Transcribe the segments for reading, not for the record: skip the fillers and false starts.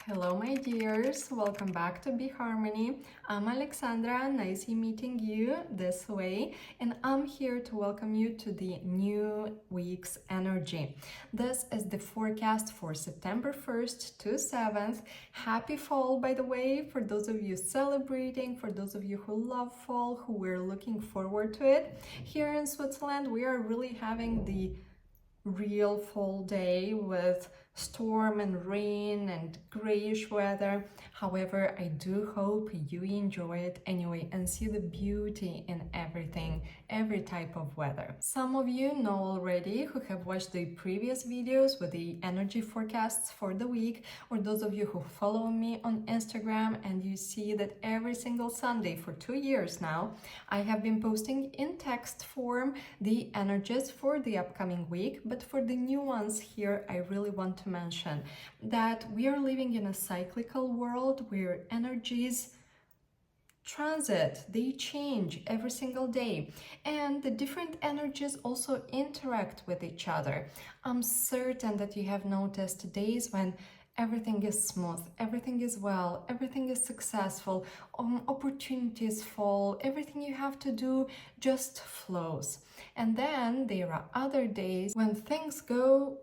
Hello my dears, welcome back to Be Harmony. I'm Alexandra, nice meeting you this way, and I'm here to welcome you to the new week's energy. This is the forecast for September 1st to 7th. Happy fall, by the way, for those of you celebrating, for those of you who love fall, who we're looking forward to it. Here in Switzerland, we are really having the real fall day with storm and rain and grayish weather. However, I do hope you enjoy it anyway and see the beauty in everything, every type of weather. Some of you know already who have watched the previous videos with the energy forecasts for the week, or those of you who follow me on Instagram, and you see that every single Sunday for 2 years now, I have been posting in text form the energies for the upcoming week. But for the new ones here, I really want to mention that we are living in a cyclical world where energies transit, they change every single day, and the different energies also interact with each other. I'm certain that you have noticed days when everything is smooth, everything is well, everything is successful, opportunities fall, everything you have to do just flows. And then there are other days when things go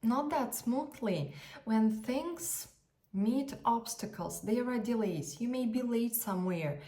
not that smoothly, when things meet obstacles, there are delays, you may be late somewhere.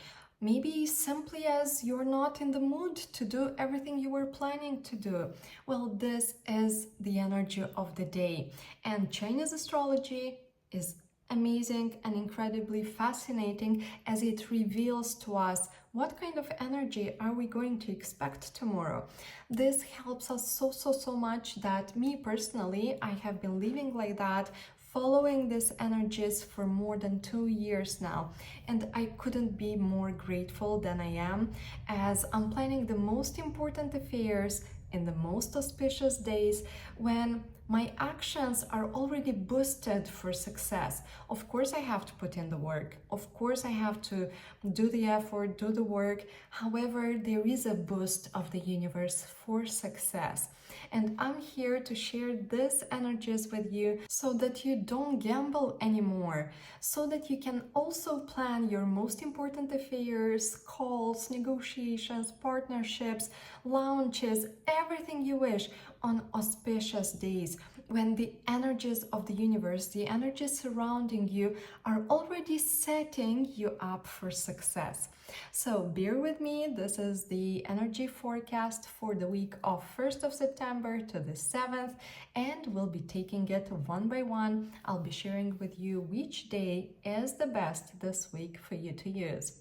Maybe simply as you're not in the mood to do everything you were planning to do. Well, this is the energy of the day. And Chinese astrology is amazing and incredibly fascinating as it reveals to us what kind of energy are we going to expect tomorrow. This helps us so much that me personally, I have been living like that, following these energies for more than 2 years now, and I couldn't be more grateful than I am, as I'm planning the most important affairs in the most auspicious days when my actions are already boosted for success. Of course, I have to put in the work. Of course, I have to do the effort, do the work. However, there is a boost of the universe for success. And I'm here to share these energies with you so that you don't gamble anymore, so that you can also plan your most important affairs, calls, negotiations, partnerships, launches, everything you wish on auspicious days when the energies of the universe, the energies surrounding you, are already setting you up for success. So bear with me, this is the energy forecast for the week of 1st of September to the 7th, and we'll be taking it one by one. I'll be sharing with you which day is the best this week for you to use.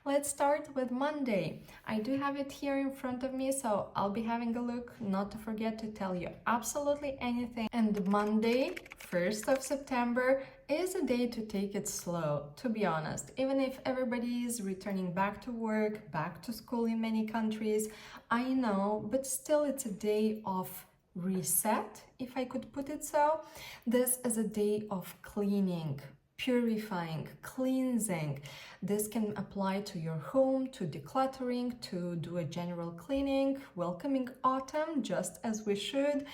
Let's start with Monday. I do have it here in front of me, so I'll be having a look, not to forget to tell you absolutely anything. And Monday, 1st of September, is a day to take it slow, to be honest. Even if everybody is returning back to work, back to school in many countries, I know, but still it's a day of reset, if I could put it so. This is a day of cleaning, purifying, cleansing. This can apply to your home, to decluttering, to do a general cleaning, welcoming autumn just as we should,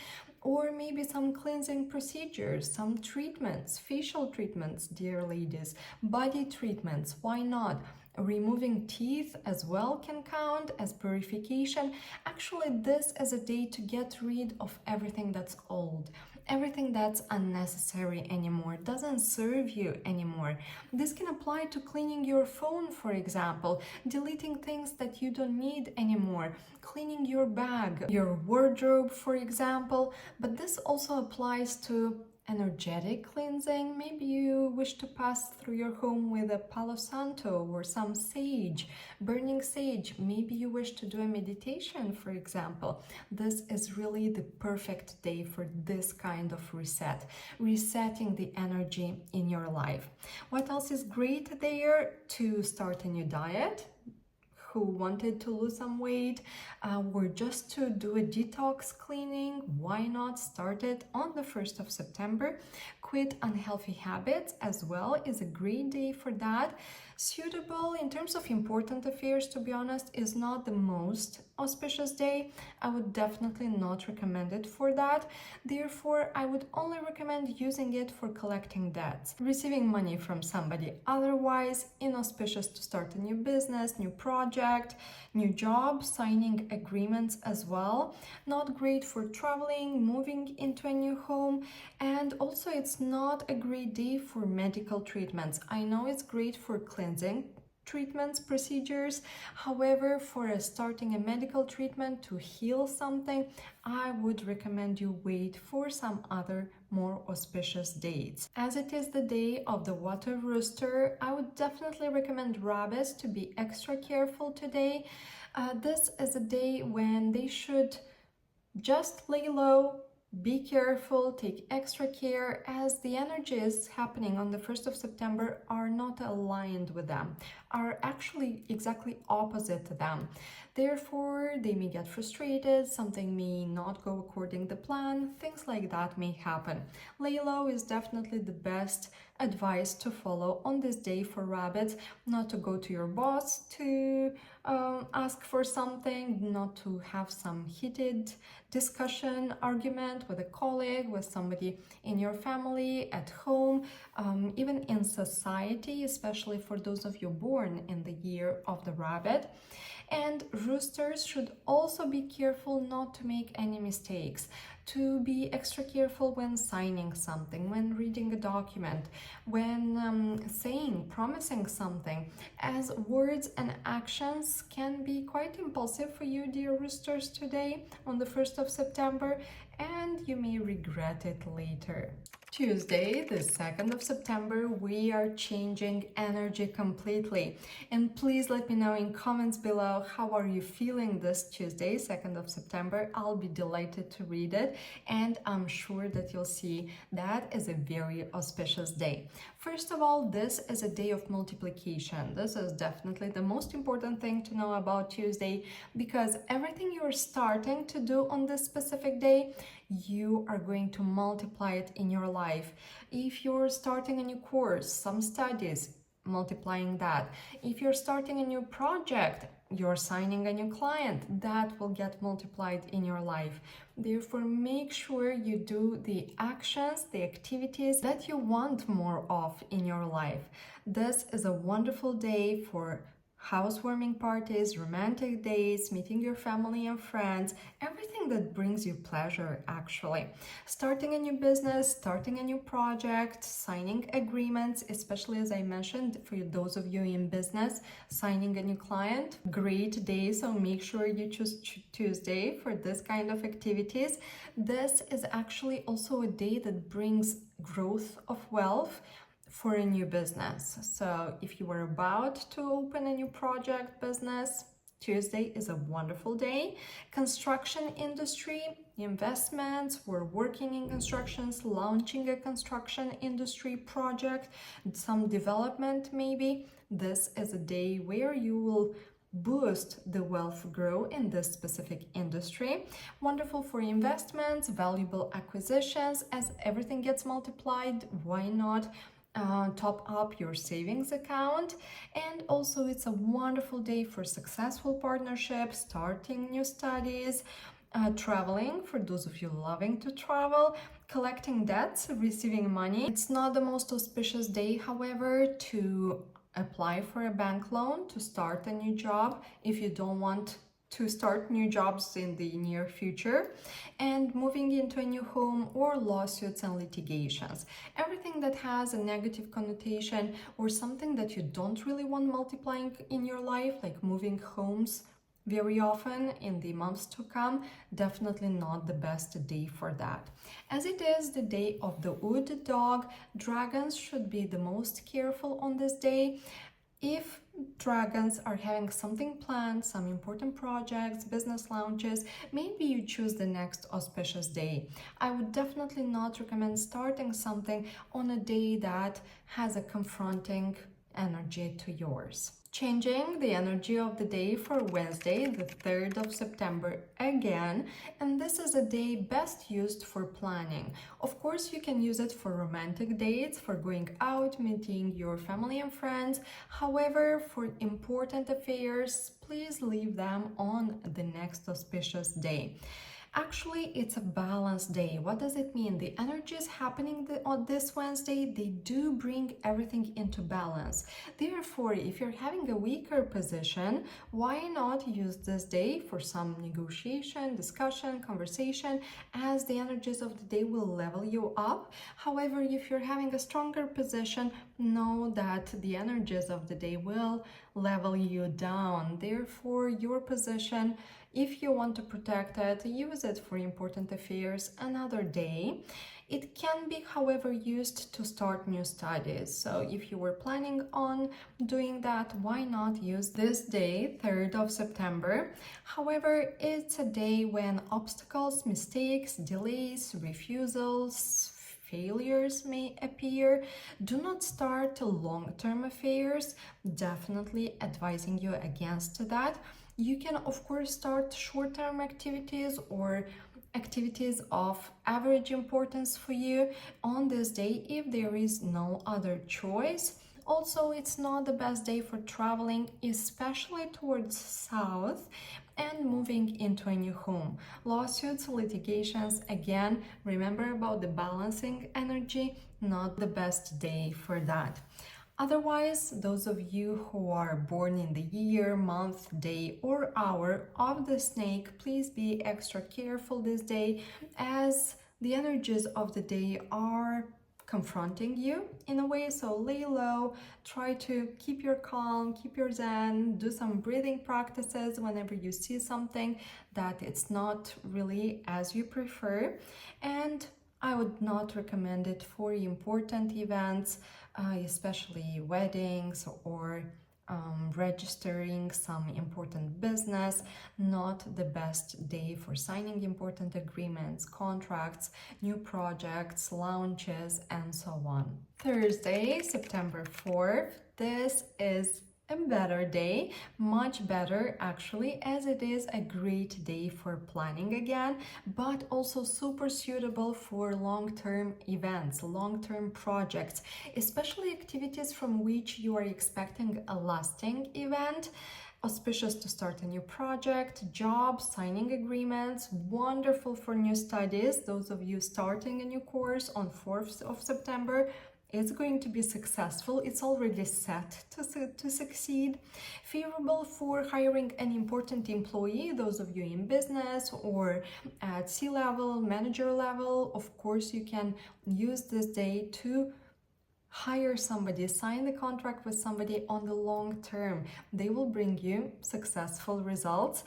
or maybe some cleansing procedures, some treatments, facial treatments, dear ladies, body treatments, why not? Removing teeth as well can count as purification. Actually, this is a day to get rid of everything that's old, everything that's unnecessary anymore, doesn't serve you anymore. This can apply to cleaning your phone, for example, deleting things that you don't need anymore, cleaning your bag, your wardrobe, for example. But this also applies to energetic cleansing. Maybe you wish to pass through your home with a Palo Santo or some sage, burning sage. Maybe you wish to do a meditation, for example. This is really the perfect day for this kind of reset, resetting the energy in your life. What else is great there? To start a new diet. Who wanted to lose some weight, or just to do a detox cleaning, why not start it on the 1st of September? Quit unhealthy habits as well is a great day for that. Suitable in terms of important affairs, to be honest, is not the most auspicious day, I would definitely not recommend it for that. Therefore, I would only recommend using it for collecting debts, receiving money from somebody. Otherwise, inauspicious to start a new business, new project, new job, signing agreements as well. Not great for traveling, moving into a new home, and also it's not a great day for medical treatments. I know it's great for cleansing treatments, procedures. However, for starting a medical treatment to heal something, I would recommend you wait for some other more auspicious dates. As it is the day of the water rooster, I would definitely recommend rabbits to be extra careful today. This is a day when they should just lay low, be careful, take extra care, as the energies happening on the 1st of September are not aligned with them, are actually exactly opposite to them. Therefore, they may get frustrated, something may not go according to plan, things like that may happen. Lay low is definitely the best advice to follow on this day for rabbits. Not to go to your boss to ask for something, not to have some heated discussion, argument with a colleague, with somebody in your family, at home, even in society, especially for those of you born in the year of the rabbit. And roosters should also be careful not to make any mistakes, to be extra careful when signing something, when reading a document, when promising something, as words and actions can be quite impulsive for you, dear roosters, today on the 1st of September, and you may regret it later. Tuesday, the 2nd of September, we are changing energy completely. And please let me know in comments below, how are you feeling this Tuesday, 2nd of September? I'll be delighted to read it, and I'm sure that you'll see that is a very auspicious day. First of all, this is a day of multiplication. This is definitely the most important thing to know about Tuesday, because everything you're starting to do on this specific day, you are going to multiply it in your life. If you're starting a new course, some studies, multiplying that. If you're starting a new project, you're signing a new client, that will get multiplied in your life. Therefore, make sure you do the actions, the activities that you want more of in your life. This is a wonderful day for housewarming parties, romantic days, meeting your family and friends, everything that brings you pleasure, actually. Starting a new business, starting a new project, signing agreements, especially as I mentioned, for those of you in business, signing a new client, great day. So make sure you choose Tuesday for this kind of activities. This is actually also a day that brings growth of wealth for a new business. So if you are about to open a new project business, Tuesday is a wonderful day. Construction industry, investments, we're working in constructions, launching a construction industry project, some development maybe. This is a day where you will boost the wealth grow in this specific industry. Wonderful for investments, valuable acquisitions. As everything gets multiplied, why not top up your savings account? And also it's a wonderful day for successful partnerships, starting new studies, traveling for those of you loving to travel, collecting debts, receiving money. It's not the most auspicious day, however, to apply for a bank loan, to start a new job if you don't want to start new jobs in the near future, and moving into a new home, or lawsuits and litigations. Everything that has a negative connotation or something that you don't really want multiplying in your life, like moving homes very often in the months to come, definitely not the best day for that. As it is the day of the wood dog, dragons should be the most careful on this day. If dragons are having something planned, some important projects, business launches, maybe you choose the next auspicious day. I would definitely not recommend starting something on a day that has a confronting energy to yours. Changing the energy of the day for Wednesday, the 3rd of September again, and this is a day best used for planning. Of course, you can use it for romantic dates, for going out, meeting your family and friends. However, for important affairs, please leave them on the next auspicious day. Actually, it's a balanced day. What does it mean? The energies happening on this Wednesday, they do bring everything into balance. Therefore, if you're having a weaker position, why not use this day for some negotiation, discussion, conversation, as the energies of the day will level you up. However, if you're having a stronger position, know that the energies of the day will level you down. Therefore, your position, if you want to protect it, use it for important affairs another day. It can be, however, used to start new studies. So if you were planning on doing that, why not use this day, 3rd of September? However, it's a day when obstacles, mistakes, delays, refusals, failures may appear. Do not start long-term affairs. Definitely advising you against that. You can, of course, start short-term activities or activities of average importance for you on this day if there is no other choice. Also, it's not the best day for traveling, especially towards south and moving into a new home. Lawsuits, litigations, again, remember about the balancing energy, not the best day for that. Otherwise, those of you who are born in the year, month, day, or hour of the snake, please be extra careful this day as the energies of the day are confronting you in a way. So lay low, try to keep your calm, keep your zen, do some breathing practices whenever you see something that it's not really as you prefer. And I would not recommend it for important events, especially weddings or registering some important business. Not the best day for signing important agreements, contracts, new projects, launches, and so on. Thursday, September 4th, this is a better day, much better actually, as it is a great day for planning again, but also super suitable for long-term events, long-term projects, especially activities from which you are expecting a lasting event. Auspicious to start a new project, job, signing agreements, wonderful for new studies. Those of you starting a new course on 4th of September, it's going to be successful. It's already set to succeed. Favorable for hiring an important employee, those of you in business or at C-level, manager level. Of course, you can use this day to hire somebody, sign the contract with somebody on the long term. They will bring you successful results.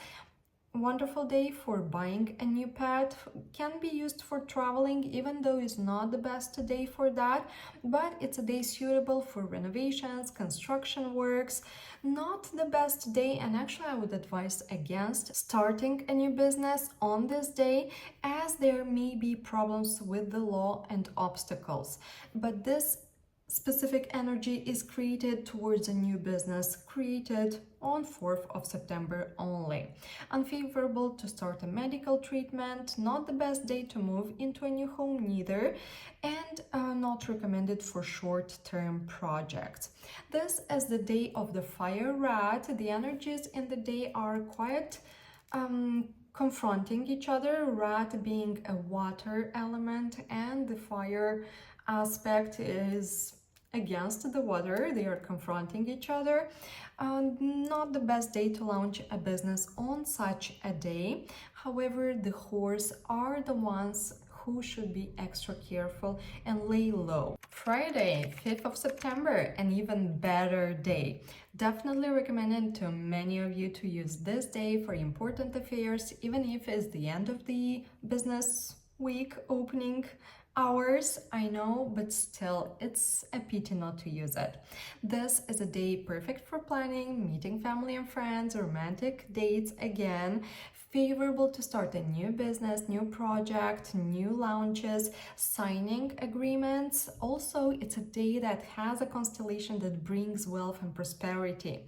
Wonderful day for buying a new pet. Can be used for traveling, even though it's not the best day for that, but it's a day suitable for renovations, construction works. Not the best day, and actually I would advise against starting a new business on this day, as there may be problems with the law and obstacles. But this specific energy is created towards a new business, created on 4th of September only. Unfavorable to start a medical treatment, not the best day to move into a new home neither, and not recommended for short-term projects. This is the day of the fire rat. The energies in the day are quite confronting each other, rat being a water element and the fire aspect is against the water. They are confronting each other. Not the best day to launch a business on such a day. However, the horse are the ones who should be extra careful and lay low. Friday, 5th of September, an even better day. Definitely recommended to many of you to use this day for important affairs, even if it's the end of the business week opening hours, I know, but still, it's a pity not to use it. This is a day perfect for planning, meeting family and friends, romantic dates again, favorable to start a new business, new project, new launches, signing agreements. Also, it's a day that has a constellation that brings wealth and prosperity.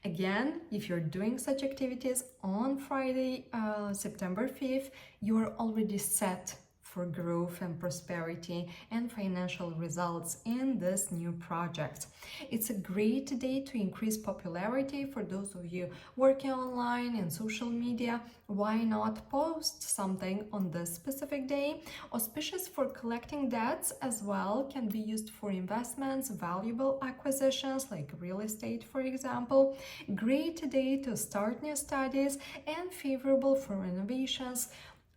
Again, if you're doing such activities on Friday, September 5th, you're already set for growth and prosperity and financial results in this new project. It's a great day to increase popularity for those of you working online and social media. Why not post something on this specific day? Auspicious for collecting debts as well, can be used for investments, valuable acquisitions like real estate, for example. Great day to start new studies and favorable for renovations,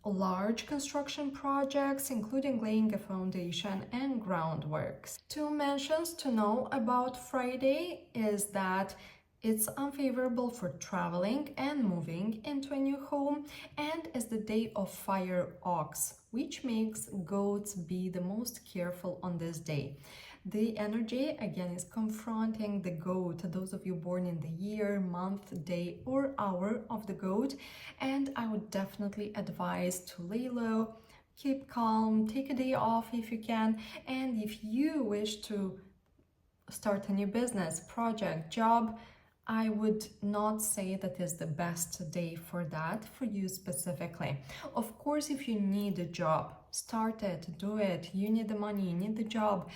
large construction projects, including laying a foundation and groundworks. Two mentions to know about Friday is that it's unfavorable for traveling and moving into a new home, and is the day of fire ox, which makes goats be the most careful on this day. The energy again is confronting the goat, those of you born in the year, month, day, or hour of the goat, and I would definitely advise to lay low, keep calm, take a day off if you can, and if you wish to start a new business, project, job, I would not say that is the best day for that for you specifically. Of course, if you need a job, start it, do it. You need the money, you need the job.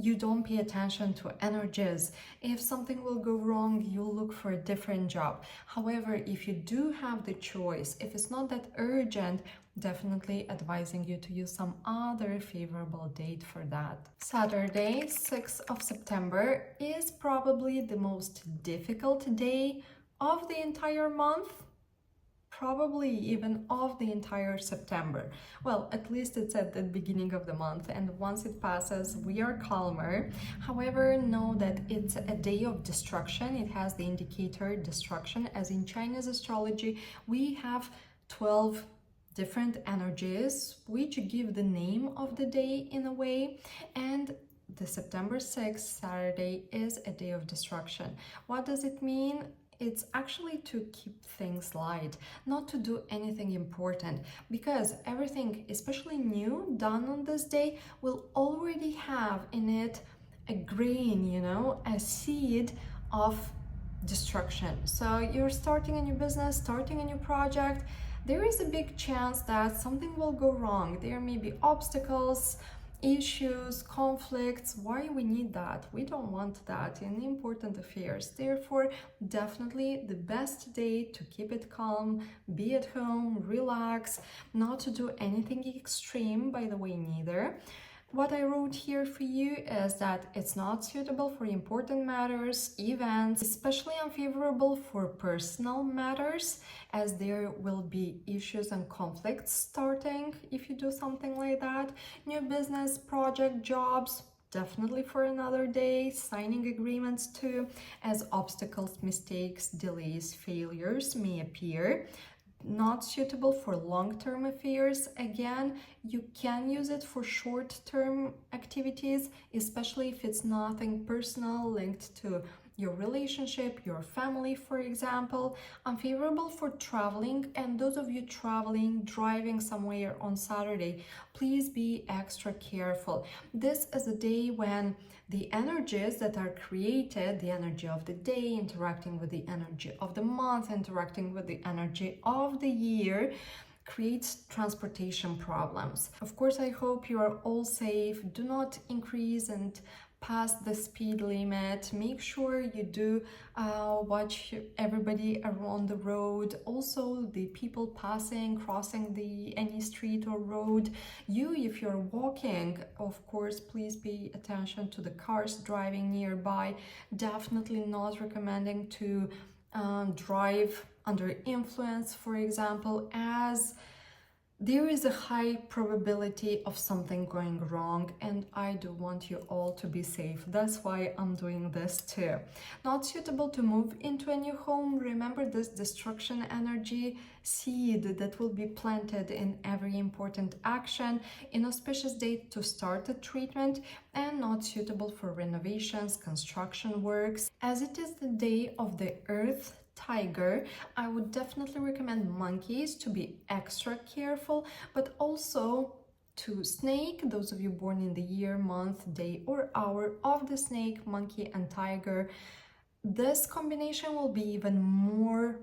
You don't pay attention to energies. If something will go wrong, you'll look for a different job. However, if you do have the choice, if it's not that urgent, definitely advising you to use some other favorable date for that. Saturday, 6th of September, is probably the most difficult day of the entire month, probably even of the entire September. Well, at least it's at the beginning of the month, and once it passes, we are calmer. However, know that it's a day of destruction. It has the indicator destruction, as in Chinese astrology, we have 12 different energies which give the name of the day in a way, and the September 6th, Saturday, is a day of destruction. What does it mean? It's actually to keep things light, not to do anything important, because everything, especially new, done on this day, will already have in it a grain, a seed of destruction. So you're starting a new business, starting a new project, there is a big chance that something will go wrong. There may be obstacles, issues, conflicts. Why we need that? We don't want that in important affairs. Therefore, definitely the best day to keep it calm, be at home, relax, not to do anything extreme, by the way, neither. What I wrote here for you is that it's not suitable for important matters, events, especially unfavorable for personal matters, as there will be issues and conflicts starting if you do something like that. New business, project, jobs, definitely for another day. Signing agreements too, as obstacles, mistakes, delays, failures may appear. Not suitable for long-term affairs. Again, you can use it for short-term activities, especially if it's nothing personal linked to your relationship, your family, for example. Unfavorable for traveling, and those of you traveling, driving somewhere on Saturday, please be extra careful. This is a day when the energies that are created, the energy of the day interacting with the energy of the month, interacting with the energy of the year, creates transportation problems. Of course, I hope you are all safe. Do not increase and pass the speed limit. Make sure you do watch everybody around the road, also the people passing, crossing any street or road. You, if you're walking, of course, please pay attention to the cars driving nearby. Definitely not recommending to drive under influence, for example, as there is a high probability of something going wrong, and I do want you all to be safe. That's why I'm doing this too. Not suitable to move into a new home. Remember this destruction energy seed that will be planted in every important action. Inauspicious date to start a treatment, and not suitable for renovations, construction works. As it is the day of the Earth Tiger, I would definitely recommend monkeys to be extra careful, but also to snake, those of you born in the year, month, day, or hour of the snake, monkey, and tiger. This combination will be even more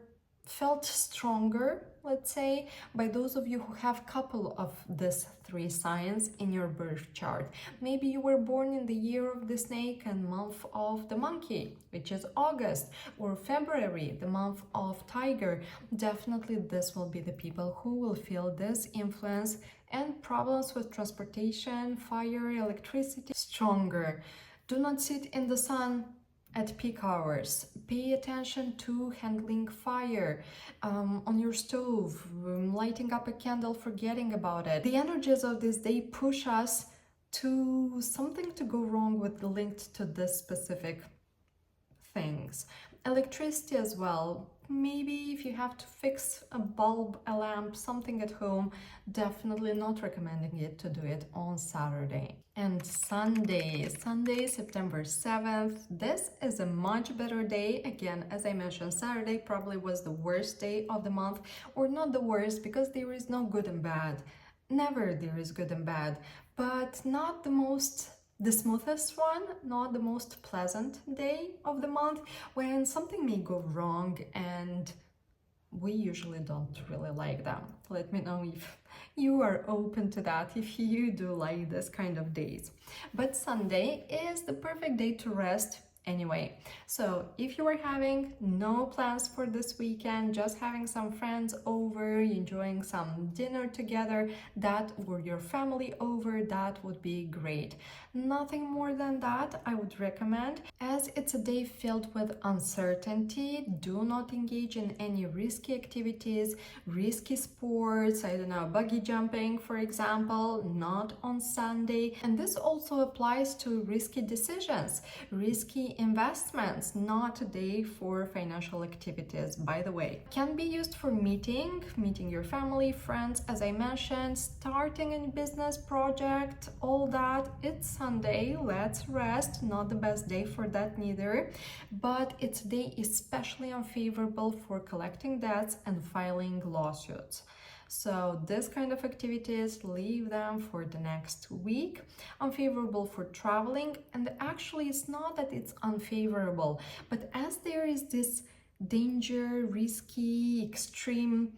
felt stronger, let's say, by those of you who have couple of these three signs in your birth chart. Maybe you were born in the year of the snake and month of the monkey, which is August, or February, the month of tiger. Definitely this will be the people who will feel this influence, and problems with transportation, fire, electricity stronger. Do not sit in the sun at peak hours. Pay attention to handling fire on your stove, lighting up a candle, forgetting about it. The energies of this day push us to something to go wrong with linked to this specific things. Electricity as well. Maybe if you have to fix a bulb, a lamp, something at home, definitely not recommending it to do it on Saturday. And Sunday, September 7th, this is a much better day. Again, as I mentioned, Saturday probably was the worst day of the month, or not the worst, because there is no good and bad. Never there is good and bad, but not the smoothest one, not the most pleasant day of the month, when something may go wrong and we usually don't really like them. Let me know if you are open to that, if you do like this kind of days. But Sunday is the perfect day to rest anyway. So if you are having no plans for this weekend, just having some friends over, enjoying some dinner together, that, or your family over, that would be great. Nothing more than that I would recommend. As it's a day filled with uncertainty, do not engage in any risky activities, risky sports, I don't know, bungee jumping, for example, not on Sunday. And this also applies to risky decisions, risky investments, not a day for financial activities, by the way. Can be used for meeting your family, friends, as I mentioned, starting a business project, all that. It's Sunday, let's rest. Not the best day for that neither, but it's a day especially unfavorable for collecting debts and filing lawsuits. So this kind of activities, leave them for the next week. Unfavorable for traveling, and actually it's not that it's unfavorable, but as there is this danger, risky, extreme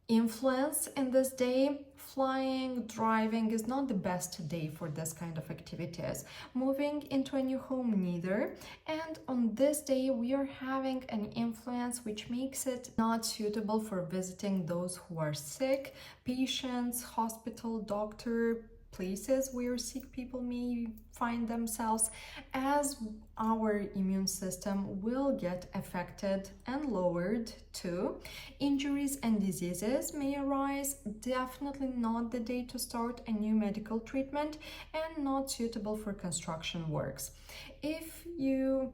influence in this day, flying, driving is not the best day for this kind of activities. Moving into a new home neither. And on this day we are having an influence which makes it not suitable for visiting those who are sick, patients, hospital, doctor, places where sick people may find themselves, as our immune system will get affected and lowered too. Injuries and diseases may arise. Definitely not the day to start a new medical treatment, and not suitable for construction works. If you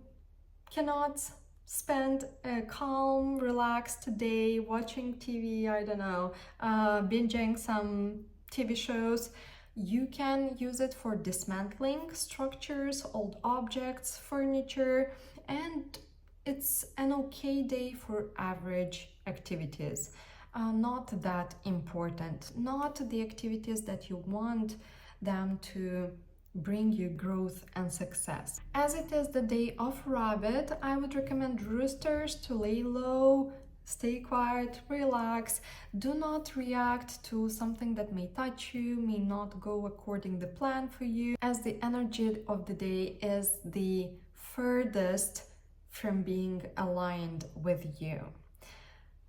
cannot spend a calm, relaxed day watching TV, I don't know, binging some TV shows, you can use it for dismantling structures, old objects, furniture, and it's an okay day for average activities. Not that important, not the activities that you want them to bring you growth and success. As it is the day of rabbit, I would recommend roosters to lay low, stay quiet, relax. Do not react to something that may touch you, may not go according to plan for you, as the energy of the day is the furthest from being aligned with you.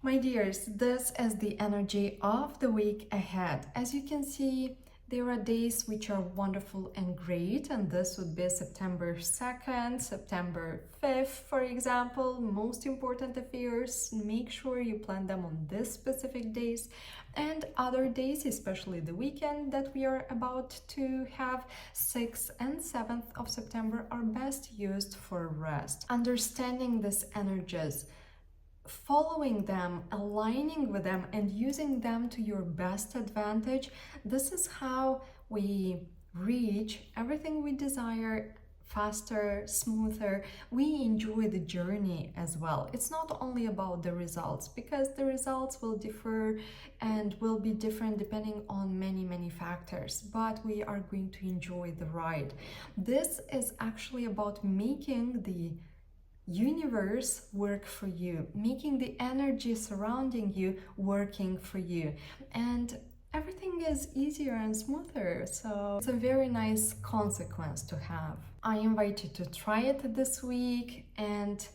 My dears, this is the energy of the week ahead. As you can see, There are days which are wonderful and great, and this would be September 2nd, September 5th, for example. Most important affairs, make sure you plan them on these specific days. And other days, especially the weekend that we are about to have, 6th and 7th of September, are best used for rest. Understanding these energies, following them, aligning with them, and using them to your best advantage, this is how we reach everything we desire faster, smoother. We enjoy the journey as well. It's not only about the results, because the results will differ and will be different depending on many factors, but we are going to enjoy the ride. This is actually about making the universe work for you, making the energy surrounding you working for you, and everything is easier and smoother. So it's a very nice consequence to have. I invite you to try it this week and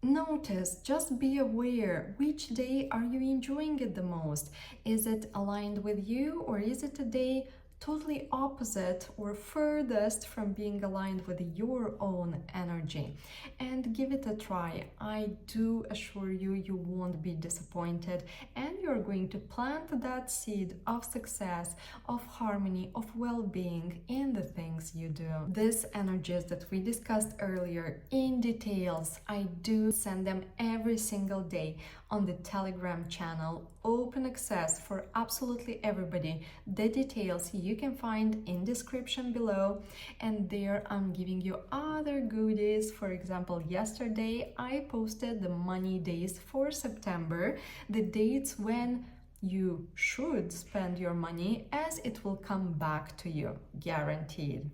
notice, just be aware, which day are you enjoying it the most? Is it aligned with you, or is it a day totally opposite or furthest from being aligned with your own energy? And give it a try. I do assure you, you won't be disappointed, and you're going to plant that seed of success, of harmony, of well-being in the things you do. These energies that we discussed earlier in details, I do send them every single day on the Telegram channel, open access for absolutely everybody. The details you can find in description below, and there I'm giving you other goodies. For example, yesterday I posted the money days for September, the dates when you should spend your money, as it will come back to you, guaranteed.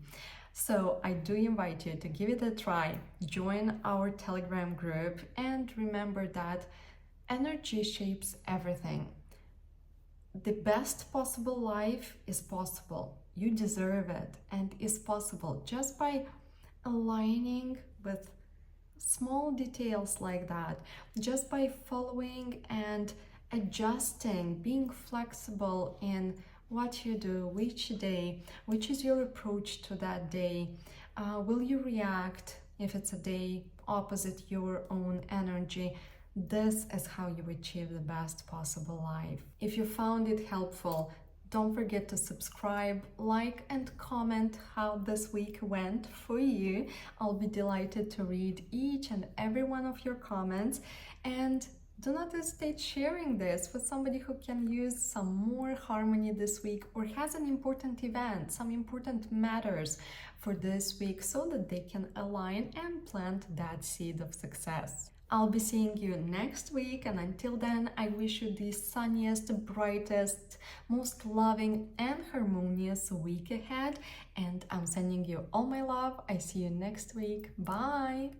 So I do invite you to give it a try, join our Telegram group, and remember that energy shapes everything. The best possible life is possible. You deserve it, and is possible just by aligning with small details like that, just by following and adjusting, being flexible in what you do, which day, which is your approach to that day. Will you react if it's a day opposite your own energy? This is how you achieve the best possible life. If you found it helpful, don't forget to subscribe, like, and comment how this week went for you. I'll be delighted to read each and every one of your comments, and do not hesitate sharing this with somebody who can use some more harmony this week, or has an important event, some important matters for this week, so that they can align and plant that seed of success. I'll be seeing you next week, and until then, I wish you the sunniest, brightest, most loving and harmonious week ahead, and I'm sending you all my love. I see you next week. Bye!